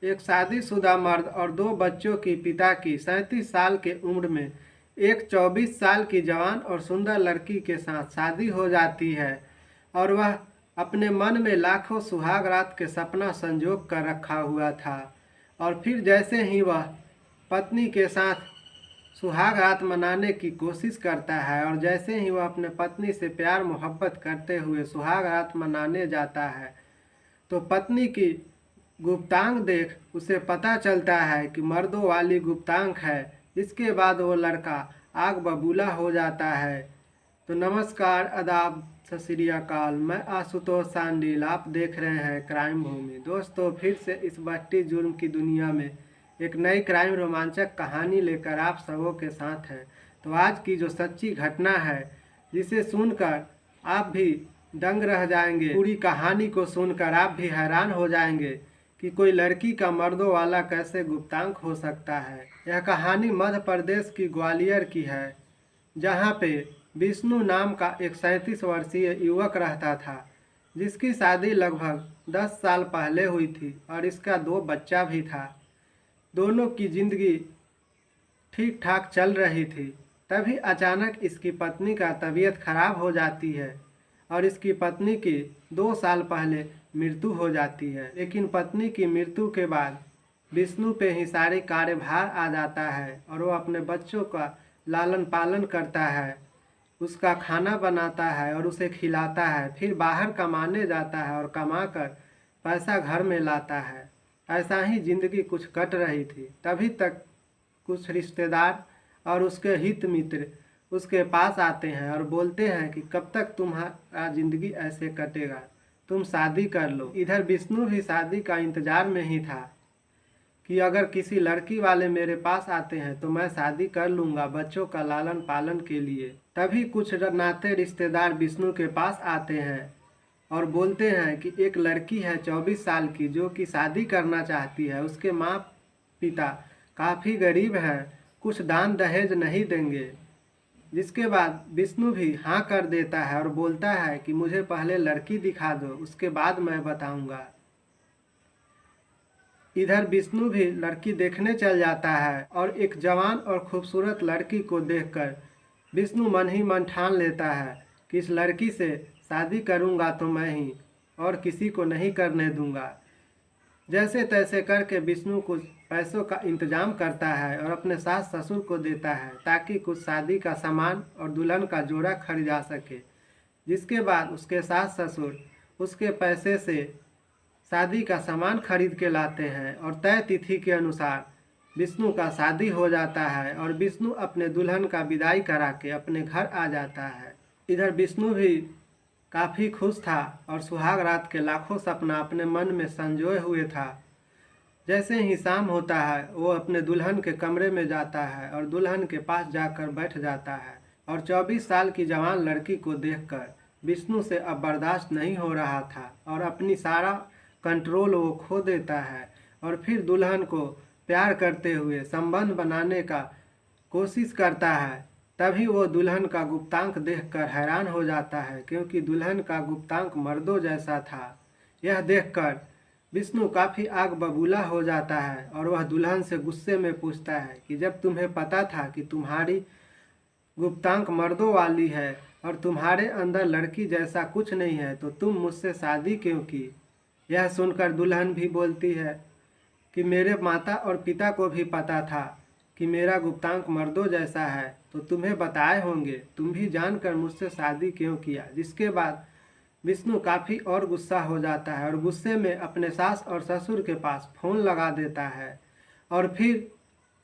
एक शादीशुदा मर्द और दो बच्चों की पिता की 37 साल के उम्र में एक 24 साल की जवान और सुंदर लड़की के साथ शादी हो जाती है और वह अपने मन में लाखों सुहाग रात के सपना संजो कर रखा हुआ था। और फिर जैसे ही वह पत्नी के साथ सुहाग रात मनाने की कोशिश करता है और जैसे ही वह अपने पत्नी से प्यार मोहब्बत करते हुए सुहाग रात मनाने जाता है तो पत्नी की गुप्तांग देख उसे पता चलता है कि मर्दों वाली गुप्तांग है। इसके बाद वो लड़का आग बबूला हो जाता है। तो नमस्कार, आदाब, सत श्री अकाल। मैं आशुतोष सांडिल, आप देख रहे हैं क्राइम भूमि। दोस्तों, फिर से इस बढ़ती जुर्म की दुनिया में एक नई क्राइम रोमांचक कहानी लेकर आप सबों के साथ है। तो आज की जो सच्ची घटना है जिसे सुनकर आप भी दंग रह जाएंगे। पूरी कहानी को सुनकर आप भी हैरान हो जाएंगे कि कोई लड़की का मर्दों वाला कैसे गुप्तांग हो सकता है। यह कहानी मध्य प्रदेश की ग्वालियर की है, जहाँ पे विष्णु नाम का एक 37 वर्षीय युवक रहता था, जिसकी शादी लगभग 10 साल पहले हुई थी और इसका 2 बच्चा भी था। दोनों की जिंदगी ठीक ठाक चल रही थी। तभी अचानक इसकी पत्नी का तबीयत खराब हो जाती है और इसकी पत्नी की 2 साल पहले मृत्यु हो जाती है। लेकिन पत्नी की मृत्यु के बाद विष्णु पे ही सारे कार्यभार आ जाता है और वो अपने बच्चों का लालन पालन करता है, उसका खाना बनाता है और उसे खिलाता है। फिर बाहर कमाने जाता है और कमाकर पैसा घर में लाता है। ऐसा ही जिंदगी कुछ कट रही थी। तभी तक कुछ रिश्तेदार और उसके हित मित्र उसके पास आते हैं और बोलते हैं कि कब तक तुम्हारा जिंदगी ऐसे कटेगा, तुम शादी कर लो। इधर विष्णु भी शादी का इंतजार में ही था कि अगर किसी लड़की वाले मेरे पास आते हैं तो मैं शादी कर लूँगा बच्चों का लालन पालन के लिए। तभी कुछ नाते रिश्तेदार विष्णु के पास आते हैं और बोलते हैं कि एक लड़की है 24 साल की जो कि शादी करना चाहती है। उसके माँ पिता काफ़ी गरीब हैं, कुछ दान दहेज नहीं देंगे। जिसके बाद विष्णु भी हाँ कर देता है और बोलता है कि मुझे पहले लड़की दिखा दो, उसके बाद मैं बताऊंगा। इधर विष्णु भी लड़की देखने चल जाता है और एक जवान और खूबसूरत लड़की को देखकर विष्णु मन ही मन ठान लेता है कि इस लड़की से शादी करूंगा तो मैं ही, और किसी को नहीं करने दूंगा। जैसे तैसे करके विष्णु कुछ पैसों का इंतजाम करता है और अपने सास ससुर को देता है ताकि कुछ शादी का सामान और दुल्हन का जोड़ा खरीदा सके। जिसके बाद उसके सास ससुर उसके पैसे से शादी का सामान खरीद के लाते हैं और तय तिथि के अनुसार विष्णु का शादी हो जाता है और विष्णु अपने दुल्हन का विदाई करा के अपने घर आ जाता है। इधर विष्णु भी काफ़ी खुश था और सुहाग रात के लाखों सपना अपने मन में संजोए हुए था। जैसे ही शाम होता है वो अपने दुल्हन के कमरे में जाता है और दुल्हन के पास जाकर बैठ जाता है और 24 साल की जवान लड़की को देखकर विष्णु से अब बर्दाश्त नहीं हो रहा था और अपनी सारा कंट्रोल वो खो देता है और फिर दुल्हन को प्यार करते हुए संबंध बनाने का कोशिश करता है। तभी वो दुल्हन का गुप्तांक देखकर हैरान हो जाता है, क्योंकि दुल्हन का गुप्तांक मर्दों जैसा था। यह देखकर विष्णु काफ़ी आग बबूला हो जाता है और वह दुल्हन से गुस्से में पूछता है कि जब तुम्हें पता था कि तुम्हारी गुप्तांक मर्दों वाली है और तुम्हारे अंदर लड़की जैसा कुछ नहीं है तो तुम मुझसे शादी क्यों की। यह सुनकर दुल्हन भी बोलती है कि मेरे माता और पिता को भी पता था कि मेरा गुप्तांक मर्दों जैसा है तो तुम्हें बताए होंगे, तुम भी जानकर मुझसे शादी क्यों किया। जिसके बाद विष्णु काफ़ी और गुस्सा हो जाता है और गुस्से में अपने सास और ससुर के पास फ़ोन लगा देता है और फिर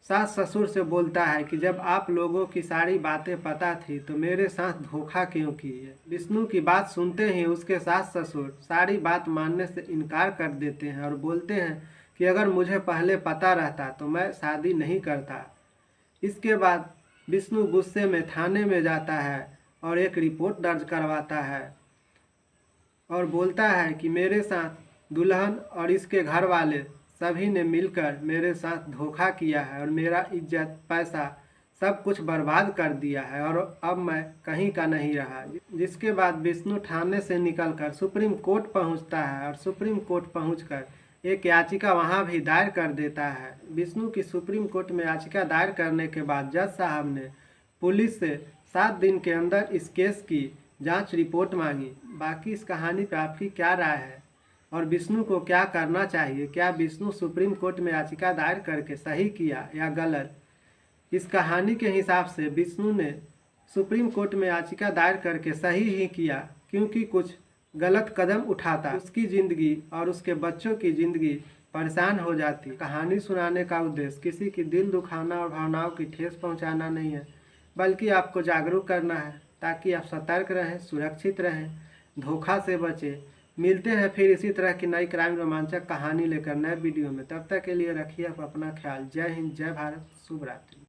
सास ससुर से बोलता है कि जब आप लोगों की सारी बातें पता थी तो मेरे साथ धोखा क्यों किए। विष्णु की बात सुनते ही उसके सास ससुर सारी बात मानने से इनकार कर देते हैं और बोलते हैं कि अगर मुझे पहले पता रहता तो मैं शादी नहीं करता। इसके बाद विष्णु गुस्से में थाने में जाता है और एक रिपोर्ट दर्ज करवाता है और बोलता है कि मेरे साथ दुल्हन और इसके घर वाले सभी ने मिलकर मेरे साथ धोखा किया है और मेरा इज्जत पैसा सब कुछ बर्बाद कर दिया है और अब मैं कहीं का नहीं रहा। जिसके बाद विष्णु थाने से निकलकर सुप्रीम कोर्ट पहुंचता है और सुप्रीम कोर्ट पहुंचकर एक याचिका वहां भी दायर कर देता है। विष्णु की सुप्रीम कोर्ट में याचिका दायर करने के बाद जज साहब ने पुलिस से 7 दिन के अंदर इस केस की जांच रिपोर्ट मांगी। बाकी इस कहानी पे आपकी क्या राय है और विष्णु को क्या करना चाहिए? क्या विष्णु सुप्रीम कोर्ट में याचिका दायर करके सही किया या गलत? इस कहानी के हिसाब से विष्णु ने सुप्रीम कोर्ट में याचिका दायर करके सही ही किया, क्योंकि कुछ गलत कदम उठाता उसकी ज़िंदगी और उसके बच्चों की ज़िंदगी परेशान हो जाती। कहानी सुनाने का उद्देश्य किसी की दिल दुखाना और भावनाओं की ठेस पहुंचाना नहीं है, बल्कि आपको जागरूक करना है ताकि आप सतर्क रहें, सुरक्षित रहें, धोखा से बचें। मिलते हैं फिर इसी तरह की नई क्राइम रोमांचक कहानी लेकर नए वीडियो में। तब तक के लिए रखिए आप अपना ख्याल। जय हिंद, जय भारत, शुभ रात्रि।